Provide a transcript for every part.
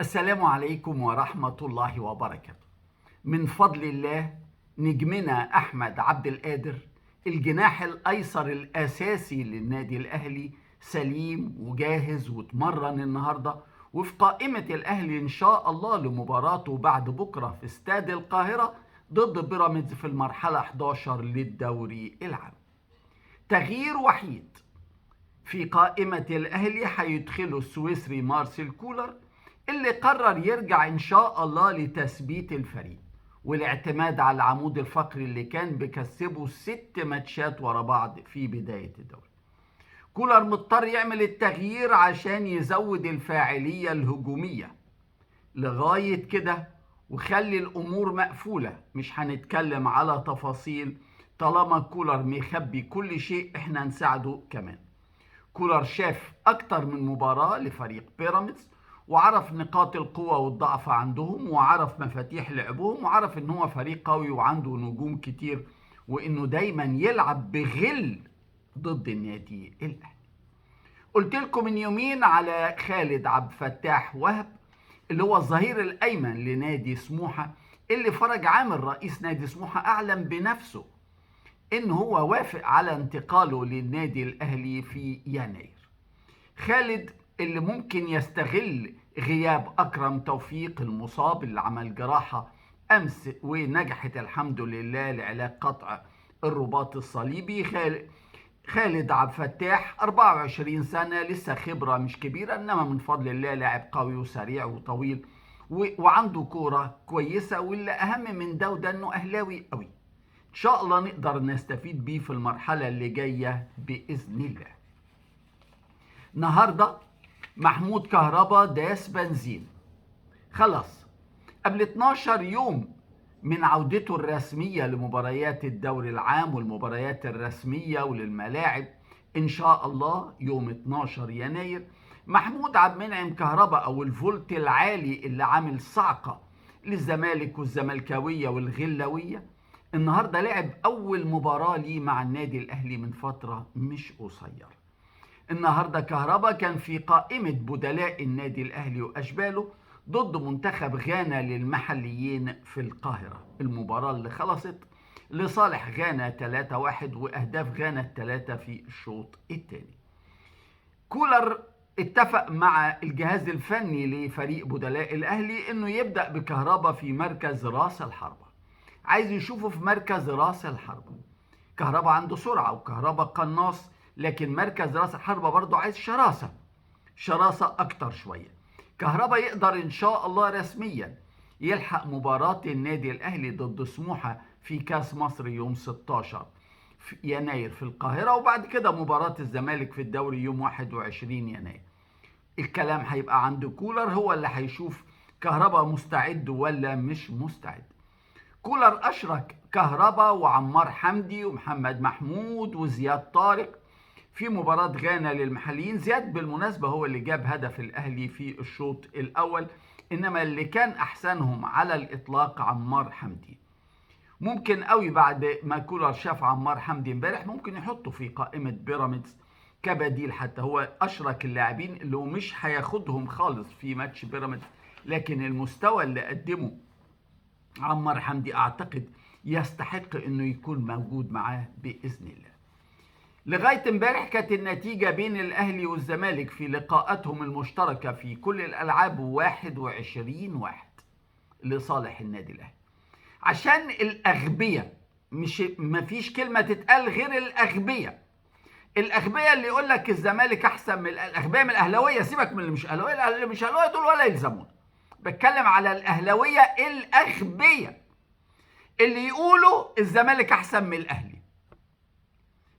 السلام عليكم ورحمة الله وبركاته. من فضل الله نجمنا أحمد عبد القادر الجناح الأيسر الأساسي للنادي الأهلي سليم وجاهز وتمرن النهاردة وفي قائمة الأهلي إن شاء الله لمباراته بعد بكرة في استاد القاهرة ضد بيراميدز في المرحلة 11 للدوري العام. تغيير وحيد في قائمة الأهلي هيدخله السويسري مارسيل كولر اللي قرر يرجع إن شاء الله لتثبيت الفريق والاعتماد على العمود الفقري اللي كان بيكسبه 6 ماتشات ورا بعض في بداية الدوري. كولر مضطر يعمل التغيير عشان يزود الفاعلية الهجومية لغاية كده وخلي الأمور مقفولة. مش هنتكلم على تفاصيل طالما كولر مخبي كل شيء، احنا نساعده كمان. كولر شاف أكتر من مباراة لفريق بيراميدز وعرف نقاط القوة والضعف عندهم وعرف مفاتيح لعبهم وعرف إن هو فريق قوي وعنده نجوم كتير وإنه دايما يلعب بغل ضد النادي الأهلي. قلت لكم من يومين على خالد عبد الفتاح وهب اللي هو الظهير الأيمن لنادي سموحة اللي فرج عامر رئيس نادي سموحة أعلن بنفسه إن هو وافق على انتقاله للنادي الأهلي في يناير. خالد اللي ممكن يستغل غياب أكرم توفيق المصاب اللي عمل جراحة أمس ونجحت الحمد لله لعلاج قطع الرباط الصليبي. خالد عبد الفتاح 24 سنة، لسه خبرة مش كبيرة، إنما من فضل الله لاعب قوي وسريع وطويل وعنده كورة كويسة، واللي أهم من ده وده إنه أهلاوي قوي. إن شاء الله نقدر نستفيد بيه في المرحلة اللي جاية بإذن الله. النهاردة محمود كهربا داس بنزين خلاص قبل 12 يوم من عودته الرسمية لمباريات الدوري العام والمباريات الرسمية وللملاعب إن شاء الله يوم 12 يناير. محمود عبد المنعم كهربا أو الفولت العالي اللي عامل صعقة للزمالك والزملكاوية والغلاوية النهاردة لعب أول مباراة ليه مع النادي الأهلي من فترة مش قصيرة. النهاردة كهربا كان في قائمة بدلاء النادي الأهلي وأشباله ضد منتخب غانا للمحليين في القاهرة، المباراة اللي خلصت لصالح غانا 3-1 وأهداف غانا الثلاثة في الشوط الثاني. كولر اتفق مع الجهاز الفني لفريق بدلاء الأهلي إنه يبدأ بكهربا في مركز راس الحربة. عايز يشوفه في مركز راس الحربة. كهربا عنده سرعة وكهربا قناص، لكن مركز راس الحربة برضو عايز شراسة أكتر شوية. كهربا يقدر إن شاء الله رسميا يلحق مباراة النادي الأهلي ضد سموحة في كاس مصر يوم 16 في يناير في القاهرة، وبعد كده مباراة الزمالك في الدوري يوم 21 يناير. الكلام هيبقى عند كولر، هو اللي هيشوف كهربا مستعد ولا مش مستعد. كولر أشرك كهربا وعمار حمدي ومحمد محمود وزياد طارق في مباراة غانا للمحليين. زياد بالمناسبة هو اللي جاب هدف الأهلي في الشوط الأول، إنما اللي كان أحسنهم على الإطلاق عمار حمدي. ممكن قوي بعد ما كولر شاف عمار حمدي امبارح ممكن يحطه في قائمة بيراميدز كبديل، حتى هو أشرك اللاعبين اللي هو مش هياخدهم خالص في ماتش بيراميدز، لكن المستوى اللي قدمه عمار حمدي أعتقد يستحق إنه يكون موجود معاه بإذن الله. لغاية امبارح كانت النتيجة بين الأهلي والزمالك في لقاءاتهم المشتركة في كل الألعاب 21-1 لصالح النادي الأهلي. عشان الأغبية، مش مفيش كلمة تتقال غير الأغبية اللي يقول لك الزمالك أحسن من الأغبية من الأهلاوية. سيبك من اللي مش أهلاوية، اللي مش أهلاوية دول ولا يلزمون. بتكلم على الأهلاوية الأغبية اللي يقولوا الزمالك أحسن من الأهلي،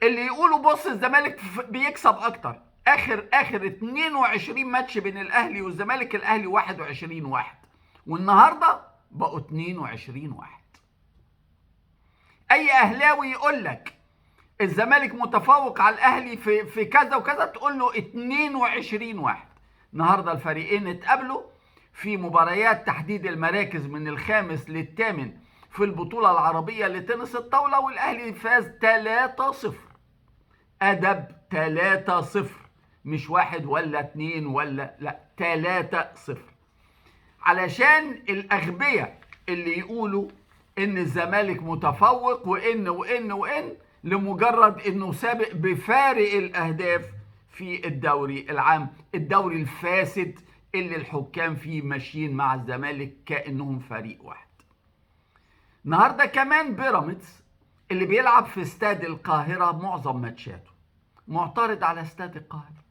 اللي يقولوا بص الزمالك بيكسب اكتر. اخر 22 ماتش بين الاهلي والزمالك الاهلي 21-1 والنهارده بقوا 22-1. اي اهلاوي يقول لك الزمالك متفوق على الاهلي في كذا وكذا تقول له 22-1. النهارده الفريقين اتقابلوا في مباريات تحديد المراكز من الخامس للثامن في البطولة العربية لتنس الطاولة، والاهلي فاز 3-0. أدب 3-0، مش 1 ولا 2 ولا لا 3-0. علشان الأغبياء اللي يقولوا إن الزمالك متفوق وإن لمجرد إنه سابق بفارق الأهداف في الدوري العام، الدوري الفاسد اللي الحكام فيه ماشيين مع الزمالك كأنهم فريق واحد. النهارده كمان بيراميدز اللي بيلعب في استاد القاهرة معظم ماتشاته معترض على استاد القاهرة،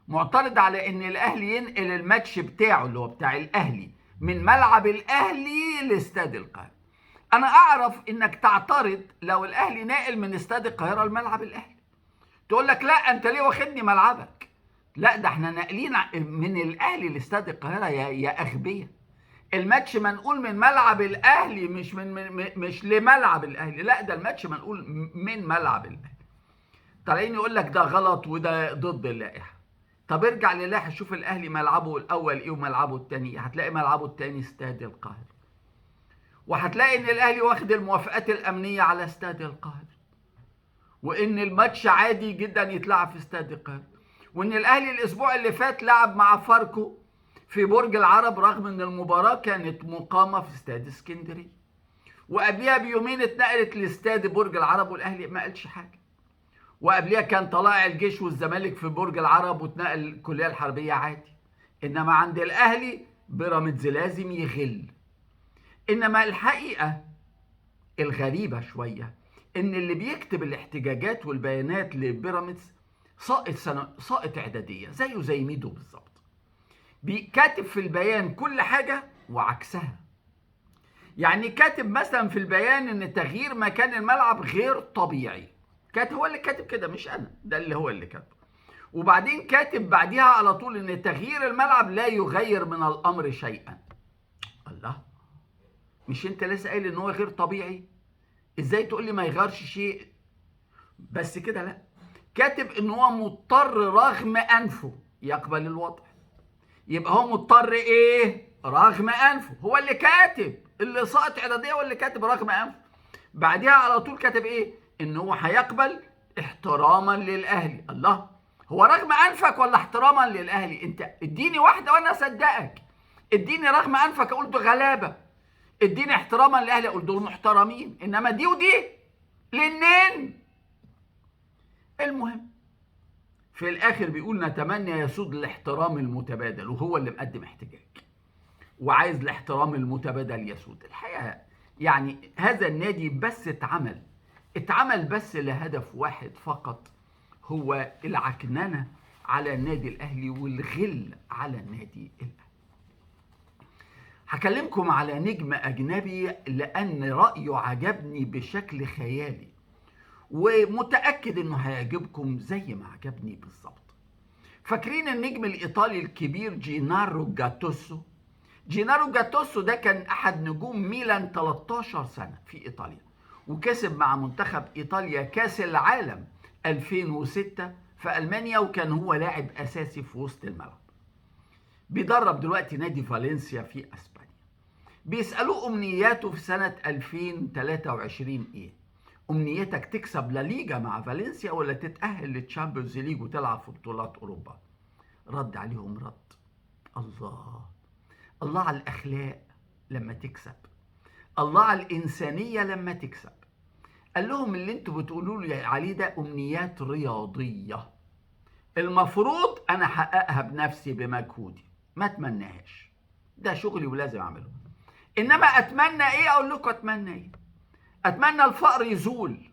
معترض على ان الاهلي ينقل الماتش بتاعه اللي هو بتاع الاهلي من ملعب الاهلي لاستاد القاهرة. انا اعرف انك تعترض لو الاهلي ناقل من استاد القاهرة لملعب الاهلي، تقول لك لا انت ليه واخدني ملعبك؟ لا ده احنا ناقلين من الاهلي لاستاد القاهرة يا اغبياء. الماتش منقول من ملعب الاهلي مش لملعب الاهلي، لا ده الماتش منقول من ملعب الاهلي. طالعين يقول لك ده غلط وده ضد اللائحه. طب ارجع للائحه شوف الاهلي ملعبه الاول ايه وملعبه الثاني، هتلاقي ملعبه الثاني استاد القاهره، وهتلاقي ان الاهلي واخد الموافقات الامنيه على استاد القاهره، وان الماتش عادي جدا يتلعب في استاد القاهره، وان الاهلي الاسبوع اللي فات لعب مع فاركو في برج العرب رغم ان المباراة كانت مقامة في استاد اسكندرية، وقبلها بيومين اتنقلت لاستاد برج العرب والاهلي ما قالش حاجة، وقبلها كان طلائع الجيش والزمالك في برج العرب واتنقل الكلية الحربية عادي. انما عند الاهلي بيراميدز لازم يغل. انما الحقيقة الغريبة شوية ان اللي بيكتب الاحتجاجات والبيانات لبيراميدز ساقط اعدادية زيه زي ميدو بالظبط، كاتب في البيان كل حاجة وعكسها. يعني كاتب مثلا في البيان ان تغيير مكان الملعب غير طبيعي، هو اللي كاتب كده مش انا، ده اللي هو اللي كاتب. وبعدين كاتب بعديها على طول ان تغيير الملعب لا يغير من الامر شيئا. الله، مش انت لسه قايل ان هو غير طبيعي؟ ازاي تقول لي ما يغيرش شيء؟ بس كده لا، كاتب ان هو مضطر رغم انفه يقبل الوضع. يبقى هو مضطر ايه؟ رغم انفه. هو اللي كاتب، اللي سقط اعداديه هو اللي كاتب رغم انفه. بعدها على طول كاتب ايه؟ ان هو هيقبل احتراما للاهلي. الله، هو رغم انفك ولا احتراما للاهلي؟ انت اديني واحده وانا اصدقك. اديني رغم انفك اقول ده غلابه، اديني احتراما للاهلي اقول دول محترمين، انما دي ودي لنين؟ المهم في الاخر بيقول نتمنى يسود الاحترام المتبادل، وهو اللي مقدم احتجاج وعايز الاحترام المتبادل يسود. الحقيقه يعني هذا النادي بس اتعمل بس لهدف واحد فقط، هو العكننه على النادي الاهلي والغل على النادي الاهلي. هكلمكم على نجم اجنبي لان رايه عجبني بشكل خيالي، ومتاكد انه هيعجبكم زي ما عجبني بالظبط. فاكرين النجم الايطالي الكبير جينارو جاتوسو؟ جينارو جاتوسو ده كان احد نجوم ميلان 13 سنه في ايطاليا، وكسب مع منتخب ايطاليا كاس العالم 2006 في المانيا، وكان هو لاعب اساسي في وسط الملعب. بيدرب دلوقتي نادي فالنسيا في اسبانيا. بيسالوه امنياته في سنه 2023 ايه؟ امنيتك تكسب لا ليجا مع فالنسيا ولا تتاهل للتشامبيونز ليج وتلعب في بطولات اوروبا؟ رد عليهم رد الله على الاخلاق لما تكسب، الله على الانسانيه لما تكسب. قال لهم اللي انتوا بتقولوا لي عليه ده امنيات رياضيه، المفروض انا احققها بنفسي بمجهودي، ما اتمناهاش، ده شغلي ولازم اعمله. انما اتمنى ايه؟ اقول لكم اتمنى ايه؟ اتمنى الفقر يزول،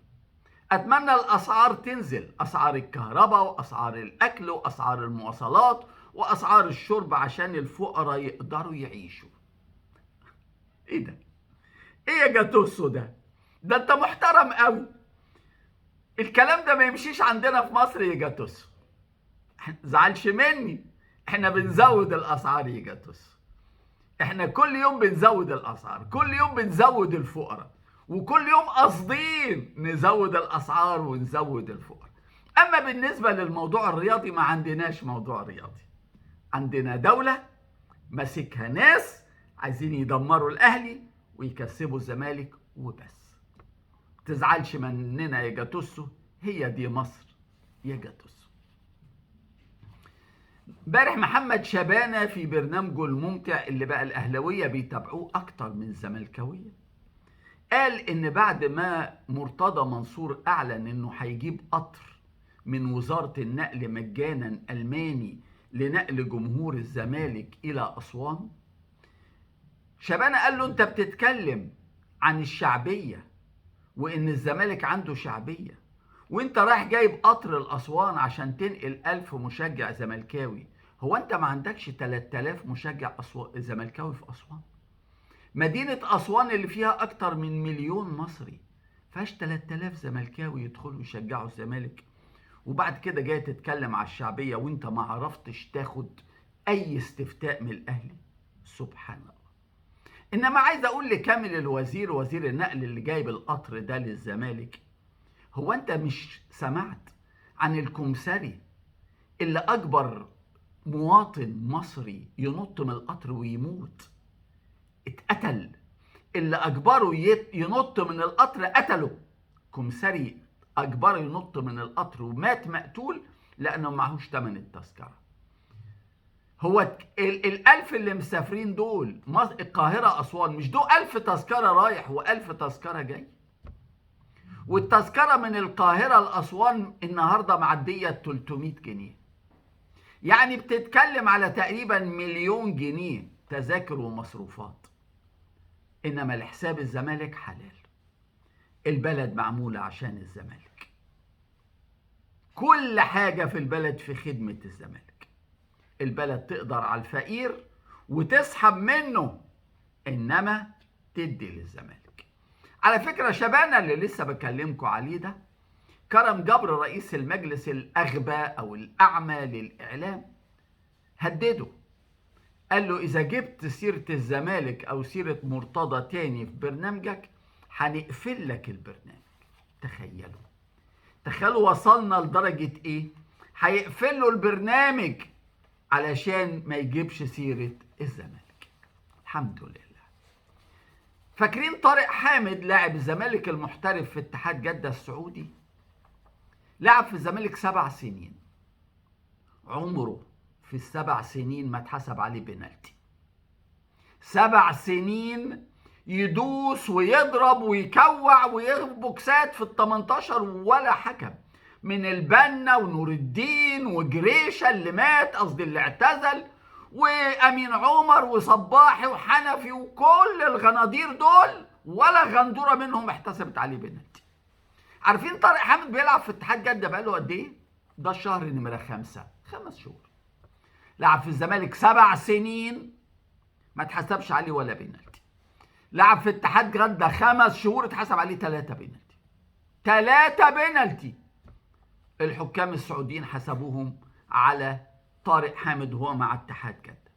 اتمنى الاسعار تنزل، اسعار الكهرباء واسعار الاكل واسعار المواصلات واسعار الشرب عشان الفقراء يقدروا يعيشوا. ايه ده؟ ايه يا جاتوسو ده انت محترم قوي. الكلام ده ما يمشيش عندنا في مصر يا جاتوسو، زعلش مني، احنا بنزود الاسعار يا جاتوسو، احنا كل يوم بنزود الاسعار، كل يوم بنزود الفقراء، وكل يوم قاصدين نزود الاسعار ونزود الفقراء. اما بالنسبه للموضوع الرياضي ما عندناش موضوع رياضي، عندنا دوله ماسكها ناس عايزين يدمروا الاهلي ويكسبوا الزمالك وبس. تزعلش مننا يا جاتوسو، هي دي مصر يا جاتوسو. امبارح محمد شبانة في برنامجه الممتع اللي بقى الأهلاوية بيتابعوه أكتر من الزملكاوية، قال إن بعد ما مرتضى منصور أعلن إنه هيجيب قطر من وزارة النقل مجانا ألماني لنقل جمهور الزمالك إلى أسوان، شبانة قال له أنت بتتكلم عن الشعبية وإن الزمالك عنده شعبية، وانت رايح جايب قطر الأسوان عشان تنقل 1000 مشجع زملكاوي. هو انت ما عندكش 3000 مشجع زملكاوي في أسوان؟ مدينة أسوان اللي فيها أكتر من 1,000,000 مصري فيهاش 3000 زملكاوي يدخلوا يشجعوا الزمالك؟ وبعد كده جاي تتكلم على الشعبية وانت ما عرفتش تاخد أي استفتاء من الأهلي؟ سبحان الله. إنما عايز أقول لكامل الوزير، وزير النقل اللي جايب القطر ده للزمالك، هو انت مش سمعت عن الكمثري اللي اكبر مواطن مصري ينط من القطر ويموت اتقتل؟ اللي اجبره ينط من القطر قتله. كمثري اجبره ينط من القطر ومات مقتول لانه معهوش تمن التذكره. هو ال1000 اللي مسافرين دول القاهره اسوان، مش دول 1000 تذكره رايح و1000 تذكره جاي؟ والتذكرة من القاهرة لأسوان النهاردة معدية 300 جنيه، يعني بتتكلم على تقريبا 1,000,000 جنيه تذاكر ومصروفات. إنما لحساب الزمالك حلال، البلد معمولة عشان الزمالك، كل حاجة في البلد في خدمة الزمالك. البلد تقدر على الفقير وتسحب منه، إنما تدي للزمالك. على فكرة شبانة اللي لسه بكلمكم عليه ده، كرم جبر رئيس المجلس الأغبى أو الأعمى للإعلام هدده، قال له إذا جبت سيرة الزمالك أو سيرة مرتضى تاني في برنامجك هنقفل لك البرنامج. تخيلوا وصلنا لدرجة إيه؟ هيقفل له البرنامج علشان ما يجيبش سيرة الزمالك. الحمد لله. فاكرين طارق حامد لاعب الزمالك المحترف في اتحاد جدة السعودي؟ لعب في الزمالك 7 سنين، عمره في ال7 سنين ما اتحسب عليه بنالتي. 7 سنين يدوس ويضرب ويكوع ويغلب بوكسات في ال18 ولا حكم، من البنا ونور الدين وجريشة اللي مات، قصدي اللي اعتزل، وامين عمر وصباحي وحنفي وكل الغنادير دول ولا غندوره منهم احتسبت عليه بنالتي. عارفين طارق حامد بيلعب في اتحاد جده بقاله قد ايه؟ ده الشهر نمره 5 شهور. لعب في الزمالك 7 سنين ما اتحسبش عليه ولا بنالتي. لعب في اتحاد جده 5 شهور اتحسب عليه 3 بنالتي. 3 بنالتي الحكام السعوديين حسبوهم على طارق حامد وهو مع اتحاد جدة،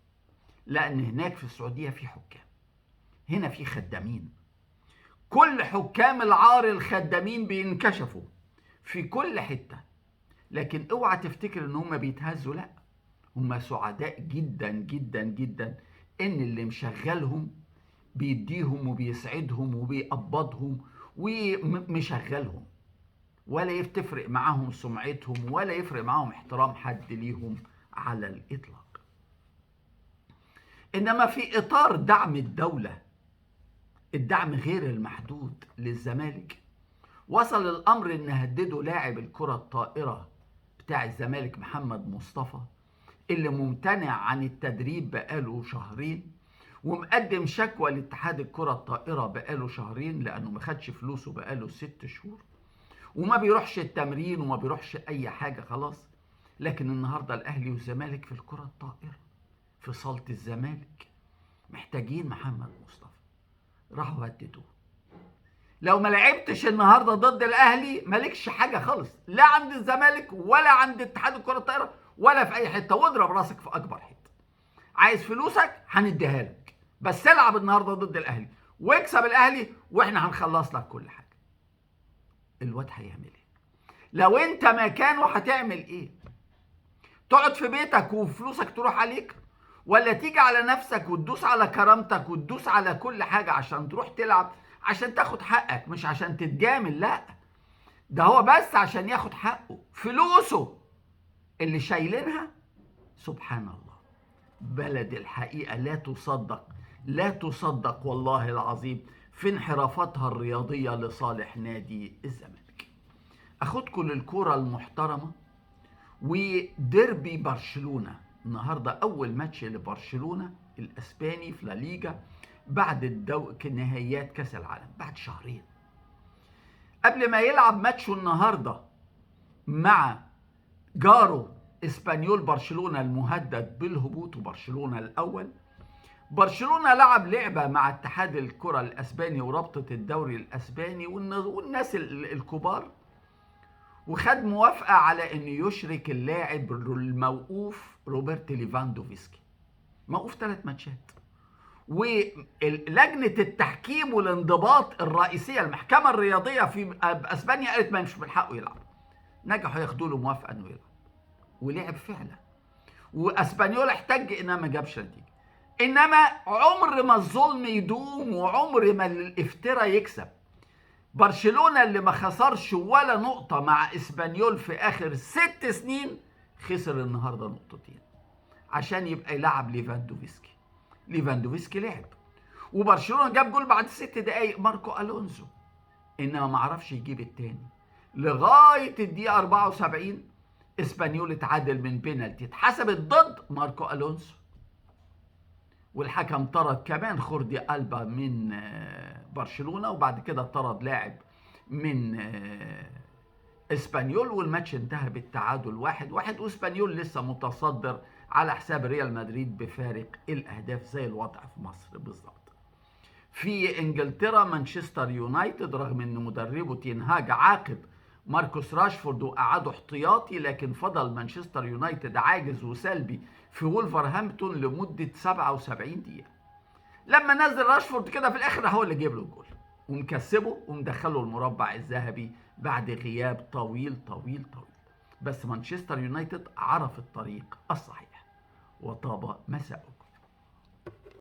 لأن هناك في السعودية في حكام، هنا في خدامين. كل حكام العار الخدامين بينكشفوا في كل حتة، لكن اوعى تفتكر ان هم بيتهزوا، لا، هم سعداء جدا جدا جدا ان اللي مشغلهم بيديهم وبيسعدهم وبيقبضهم ومشغلهم، ولا تفرق معاهم سمعتهم ولا يفرق معاهم احترام حد ليهم على الإطلاق. إنما في إطار دعم الدولة، الدعم غير المحدود للزمالك، وصل الأمر إن هددوا لاعب الكرة الطائرة بتاع الزمالك محمد مصطفى اللي ممتنع عن التدريب بقاله شهرين، ومقدم شكوى لاتحاد الكرة الطائرة بقاله شهرين لأنه ما خدش فلوسه بقاله 6 شهور، وما بيروحش التمرين وما بيروحش أي حاجة خلاص. لكن النهاردة الأهلي والزمالك في الكرة الطائرة في صالة الزمالك محتاجين محمد مصطفى، راحوا هددوه. لو ما لعبتش النهارده ضد الاهلي مالكش حاجه خالص، لا عند الزمالك ولا عند اتحاد الكره الطائره ولا في اي حته، واضرب راسك في اكبر حته. عايز فلوسك هنديها لك، بس العب النهارده ضد الاهلي واكسب الاهلي واحنا هنخلص لك كل حاجه. الواد هيعمل ايه؟ لو انت مكانه هتعمل ايه؟ تقعد في بيتك وفلوسك تروح عليك، ولا تيجي على نفسك وتدوس على كرامتك وتدوس على كل حاجه عشان تروح تلعب، عشان تاخد حقك، مش عشان تتجامل، لا، ده هو بس عشان ياخد حقه. فلوسه اللي شايلينها سبحان الله، بلد الحقيقة لا تصدق، لا تصدق والله العظيم في انحرافاتها الرياضية لصالح نادي الزمالك. أخدكم للكرة المحترمة وديربي برشلونة النهاردة، أول ماتش لبرشلونة الأسباني في لا ليجا بعد نهائيات كأس العالم بعد شهرين. قبل ما يلعب ماتشه النهاردة مع جاره اسبانيول برشلونة المهدد بالهبوط وبرشلونة الأول، برشلونة لعب لعبة مع اتحاد الكرة الأسباني ورابطة الدوري الأسباني والناس الكبار، وخد موافقة على أن يشرك اللاعب الموقوف روبرت ليفاندوفسكي، موقوف 3 ماتشات. ولجنة التحكيم والانضباط الرئيسية المحكمة الرياضية في أسبانيا قالت ما مش من حقه يلعب. نجحوا ياخدوا له موافقة أنه يلعب ولعب فعلا، وأسبانيول احتج إنها ما جابش نتيجة. إنما عمر ما الظلم يدوم وعمر ما الافتراء يكسب. برشلونة اللي ما خسرش ولا نقطة مع اسبانيول في آخر 6 سنين خسر النهاردة نقطتين عشان يبقى يلعب ليفاندوفسكي. ليفاندوفسكي لعب وبرشلونة جاب جول بعد 6 دقايق ماركو ألونسو، إنما ما عرفش يجيب التاني لغاية الدقيقة 74. اسبانيول اتعادل من بينالتي اتحسبت ضد ماركو ألونسو، والحكم طرد كمان خوردي ألبا من برشلونة، وبعد كده طرد لاعب من اسبانيول، والماتش انتهى بالتعادل 1-1، واسبانيول لسه متصدر على حساب ريال مدريد بفارق الأهداف زي الوضع في مصر بالظبط. في انجلترا مانشستر يونايتد رغم ان مدربه تينهاج عاقب ماركوس راشفورد وقعده احتياطي، لكن فضل مانشستر يونايتد عاجز وسلبي في وولفرهامبتون لمدة 77 دقيقة. لما نزل راشفورد كده في الاخر هو اللي جايب له الجول ومكسبه ومدخله المربع الذهبي بعد غياب طويل طويل طويل. بس مانشستر يونايتد عرف الطريق الصحيح وطاب مساؤه.